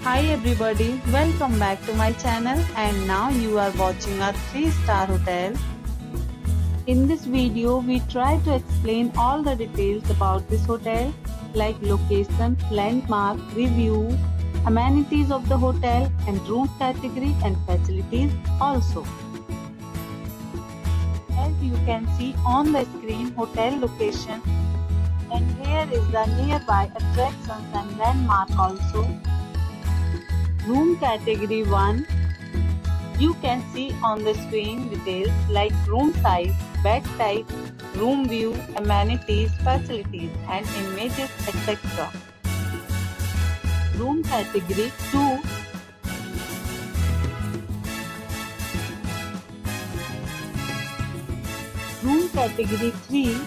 Hi everybody, welcome back to my channel and now you are watching a 3-star hotel. In this video, we try to explain all the details about this hotel like location, landmark, review, amenities of the hotel and room category and facilities also. As you can see on the screen, hotel location, and here is the nearby attractions and landmark also. Room category 1. You can see on the screen details like room size, bed type, room view, amenities, facilities and images etc. Room category 2. Room category 3.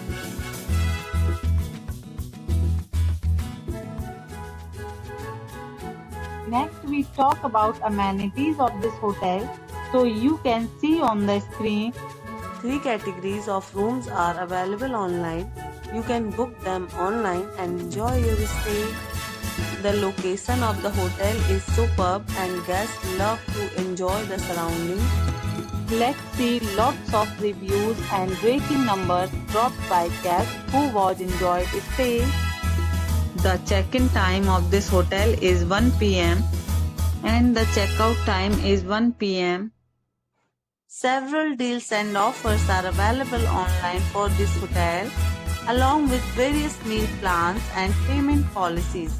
Next we talk about amenities of this hotel. So you can see on the screen 3 categories of rooms are available online. You can book them online and enjoy your stay. The location of the hotel is superb and guests love to enjoy the surroundings. Let's see lots of reviews and rating numbers dropped by guests who was enjoyed stay. The check-in time of this hotel is 1 p.m. and the checkout time is 1 p.m. Several deals and offers are available online for this hotel, along with various meal plans and payment policies.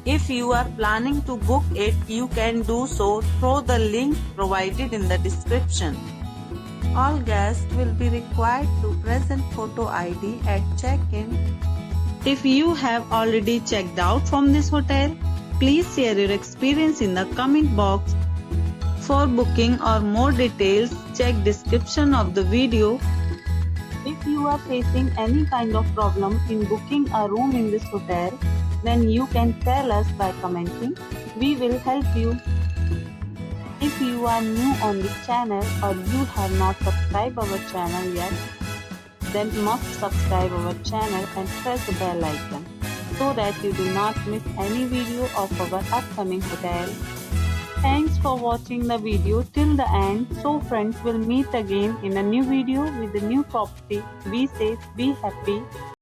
If you are planning to book it, you can do so through the link provided in the description. All guests will be required to present photo ID at check-in. If you have already checked out from this hotel, please share your experience in the comment box. For booking or more details, check description of the video. If you are facing any kind of problem in booking a room in this hotel, then you can tell us by commenting. We will help you. If you are new on this channel or you have not subscribed our channel yet, then must subscribe our channel and press the bell icon so that you do not miss any video of our upcoming hotel. Thanks for watching the video till the end. So friends, will meet again in a new video with a new property. Be safe, be happy.